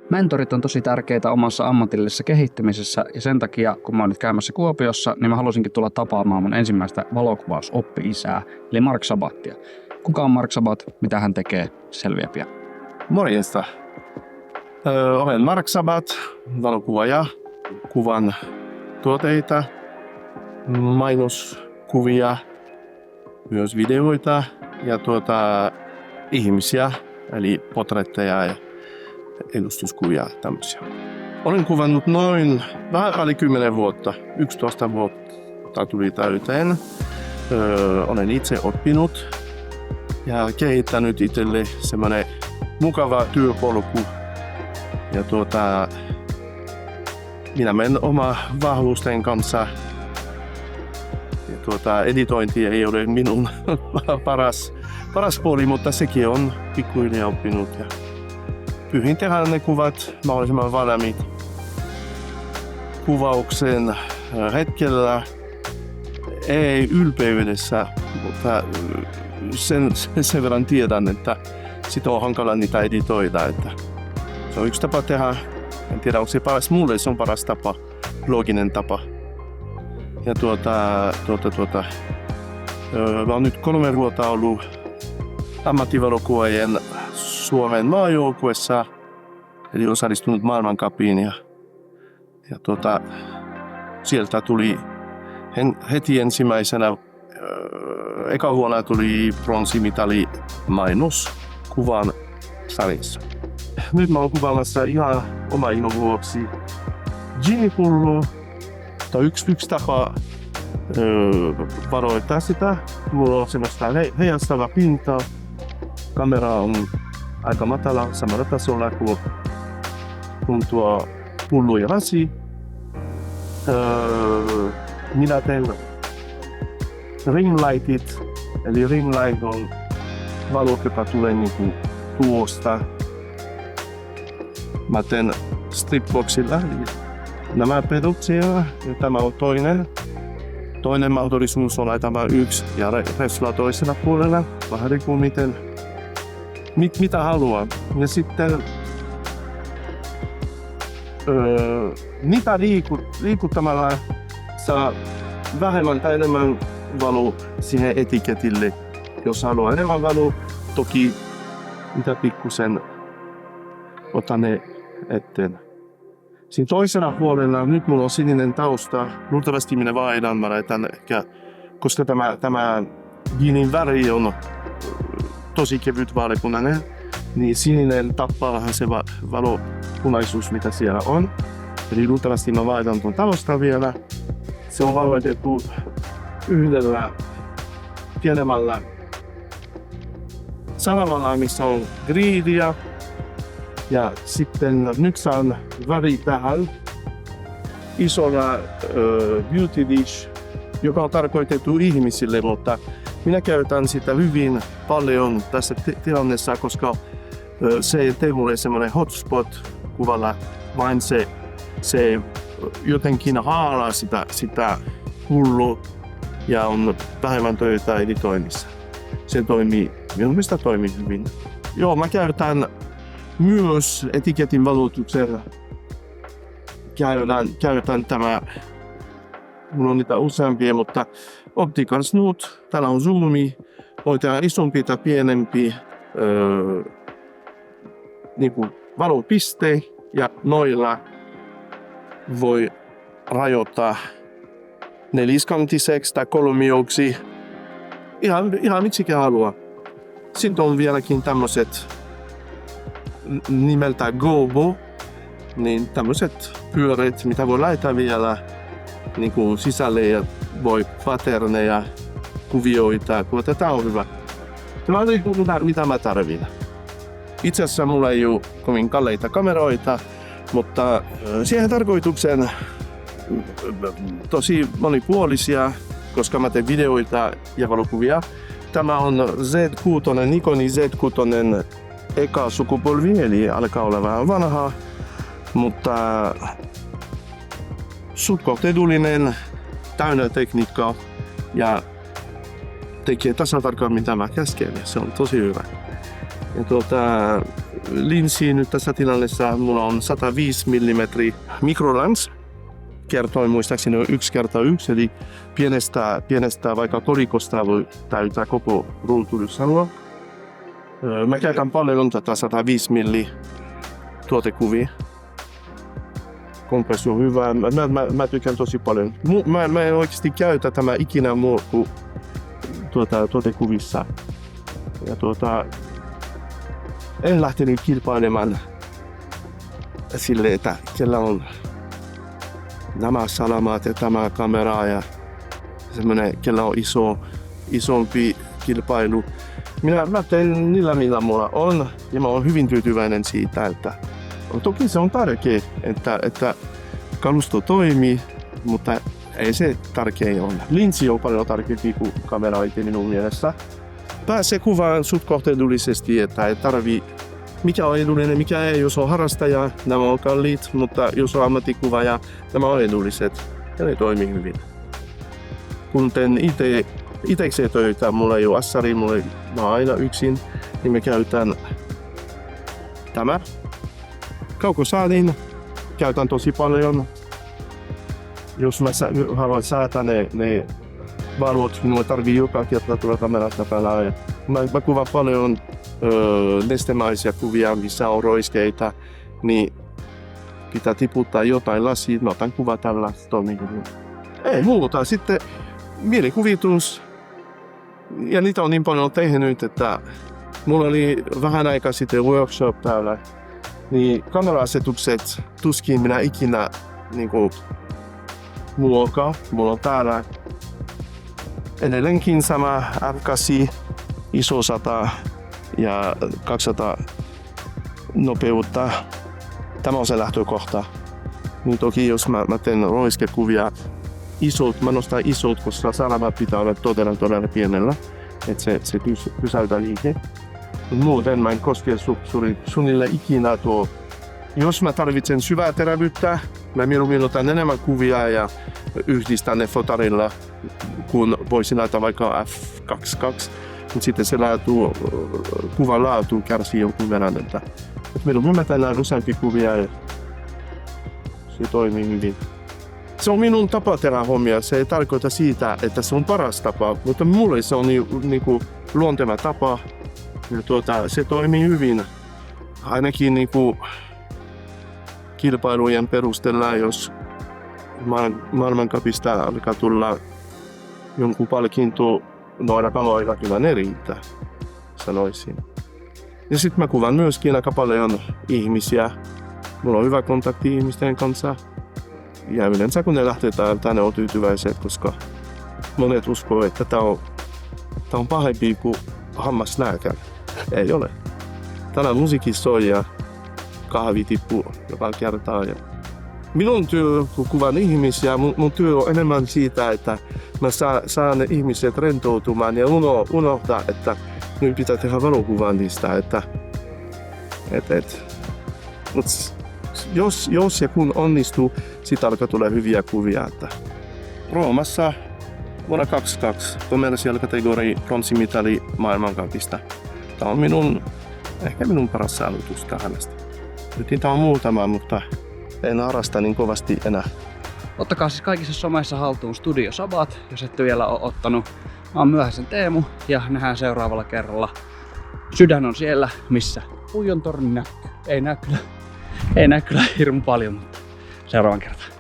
Mentorit on tosi tärkeitä omassa ammatillisessa kehittymisessä ja sen takia, kun mä oon nyt käymässä Kuopiossa, niin mä halusinkin tulla tapaamaan mun ensimmäistä valokuvausoppi-isää, eli Mark Sabattia. Kuka on Mark Sabat? Mitä hän tekee? Selviää pian. Morjesta. Olen Mark Sabat, valokuvaaja. Kuvan tuotteita, mainoskuvia, myös videoita ja ihmisiä, eli portretteja ja edustuskuvia tämmöisiä. Olen kuvannut noin vähän alle 10 vuotta, 11 vuotta tuli täyteen. Olen itse oppinut ja kehittänyt itselle semmoinen mukava työpolku. Ja minä menen oma vahvuusten kanssa. Ja editointi ei ole minun paras puoli, mutta sekin on pikkuhiljaa oppinut. Ja pyrin tehdä ne kuvat mahdollisimman valmiit kuvauksen hetkellä. Ei ylpeydessä, mutta sen verran tiedän, että sit on hankala niitä editoida. Että se on yksi tapa tehdä. En tiedä, onko se paras. Mulle se on paras tapa, looginen tapa. Ja mä oon nyt 3 vuotta ollut ammattivalokuvaajien Suomen maajoukkueessa, eli osallistunut maailmancupiin ja sieltä tuli heti ensimmäisenä eka vuonna tuli pronssimitali mainoskuvan sarjassa. Nyt mä oon kuvaamassa ihan oma ilon vuoksi ginipulloa. Tämä on yksi tapa varoittaa sitä. Mulla on semmoista heijastava pinta. Kamera on aika matala samalla tasolla kuin tuo pullo ja lasi. Minä teen ringlightit. Eli ringlight on valo, joka tulee niinku tuosta. Mä teen stripboxilla nämä pedot siellä, ja tämä on toinen. Toinen mahdollisuus on laittaa yksi ja refla toisella puolella, vähän riippuu mitä haluaa. Ja sitten niitä liikuttamalla saa vähemmän tai enemmän valoa siihen etiketille. Jos haluaa enemmän valoa, toki mitä pikkusen otan ne eteen. Siinä toisena puolella nyt mulla on sininen tausta. Luultavasti minä vaihdan, mä laitan ehkä, koska tämä ginin väri on tosi kevyt vaaleapunainen, niin sininen tappaa vähän se valopunaisuus, mitä siellä on. Eli luultavasti mä vaihdan tuon tausta vielä. Se on valoitettu yhdellä pienemmällä salamalla, missä on griidiä. Ja sitten nyt saan väri tähän isolla beauty dish, joka on tarkoitettu ihmisille, mutta minä käytän sitä hyvin paljon tässä tilanteessa, koska se ei tee mulle semmoinen hotspot kuvalla, vaan se jotenkin haalaa sitä pulloa ja on vähemmän töitä editoinnissa. Se toimii, minun mielestä toimii hyvin. Joo, mä käytän myös etiketin valotuksella. Käytän tämä, minulla on niitä useampia, mutta optical snoot, täällä on zoomi, voi tehdä isompi tai pienempi niinku valopiste ja noilla voi rajoittaa neliskantiseksi tai kolmioksi ihan miksikä haluaa. Sitten on vieläkin tämmöiset nimeltä Gobo, niin tämmöiset pyöreät, mitä voi laittaa vielä niin kuin sisälle ja voi patterneja, kuvioita, mutta tää on hyvä. Tämä on mitä mä tarvitsen. Itse asiassa mulla ei ole kovin kalleita kameroita, mutta siihen tarkoituksen tosi monipuolisia, koska mä teen videoita ja valokuvia. Tämä on Z6, Nikonin Z6 eka sukupolvi, eli alkaa olla vähän vanha, mutta suht edullinen, täynnä tekniikkaa ja tekee tasan tarkkaan mitä mä käsken, ja se on tosi hyvä. Ja linssiä nyt tässä tilanteessa. Mulla on 105 mm mikrolens. Kertoin muistaakseni 1x1, eli pienestä vaikka kolikosta voi täyttää koko ruutu, jos haluaa. Mä käytän paljon tätä 105 mm tuotekuvia. Kompressio on hyvä. Mä tykkään tosi paljon. Mä en oikeasti käytä tämä ikinä muu kuin tuotekuvissa. Ja en lähtenyt kilpailemaan sille, että kellä on nämä salamat ja tämä kamera ja semmoinen, kellä on isompi kilpailu. Mä teen niillä, millä mulla on, ja mä oon hyvin tyytyväinen siitä, että toki se on tärkeää, että kalusto toimii, mutta ei se tärkeä ole. Linssi on paljon tärkeämpi kuin kamera minun mielestä. Pääsee kuvaan suht kohtuullisesti, että ei tarvii mikä on edullinen, mikä ei. Jos on harrastaja, nämä on kalliit, mutta jos on ammattikuvaaja, nämä on edulliset ja ne toimii hyvin. Kun teen itekseen töitä, mulla ei ole assari, mä oon aina yksin, niin mä käytän tämä. Kaukosaadin käytän tosi paljon. Jos mä haluan säätää ne valot, minun tarvii joka kerta tulla kamerasta päällä. Mä kuvaan paljon nestemäisiä kuvia, missä on roiskeita, niin pitää tiputtaa jotain lasia. Mä otan kuva tällä, toimii hyvin. Ei muuta. Sitten mielikuvitus. Ja niitä on niin paljon tehnyt, että mulla oli vähän aikaa sitten workshop täällä. Niin kamera-asetukset tuskin minä ikinä niinku muokaa. Mulla on täällä edelleenkin sama F8, iso 100 ja 200 nopeutta. Tämä on se lähtökohta. Niin toki jos mä teen roiskekuvia isot, mä nostan isot, koska salamat pitää olla todella pienellä, että se pysäytää liike. Muuten mä en koske suunnilleen ikinä tuo. Jos mä tarvitsen syvää terävyyttä, mä mieluummin otan enemmän kuvia ja yhdistän ne fotarilla, kun voisin laittaa vaikka f2.2. Mutta sitten se kuvan laatu kärsii jonkun verran. Mieluummin mä teen useampia kuvia ja se toimii hyvin. Se on minun tapa tehdä hommia. Se ei tarkoita siitä, että se on paras tapa, mutta mulle se on niinku luonteva tapa. Ja se toimii hyvin. Ainakin niinku kilpailujen perusteella, jos maailmancupista alkaa tulla jonkun palkinto, noilla kaloilla kyllä ne riittää, sanoisin. Ja sitten mä kuvan myöskin aika paljon ihmisiä. Mulla on hyvä kontakti ihmisten kanssa. Ja yleensä kun ne lähtee täältä, ne on tyytyväiset, koska monet uskoo, että tää on pahempi kuin hammaslääkäri. Ei ole. Täällä musiikki soi ja kahvi tippuu joka kertaa. Ja minun työ, kun kuvan ihmisiä, mun työ on enemmän siitä, että mä saan ne ihmiset rentoutumaan ja unohtaa, että nyt pitää tehdä valokuvan niistä. Jos ja kun onnistuu, siitä alkaa tulla hyviä kuvia. Että Roomassa vuonna 2022 commercial-kategori pronssimitali maailmancupista. Tämä on ehkä minun paras saavutus tähän asti. Nyt niitä on muutama, mutta en harrasta niin kovasti enää. Ottakaa siis kaikissa somessa haltuun Studio Sabat, jos ette vielä ole ottanut. Mä oon Myöhäisen Teemu ja nähdään seuraavalla kerralla. Sydän on siellä, missä Puijon torni näkyy. Ei näy kyllä hirmu paljon, mutta seuraavan kertaan.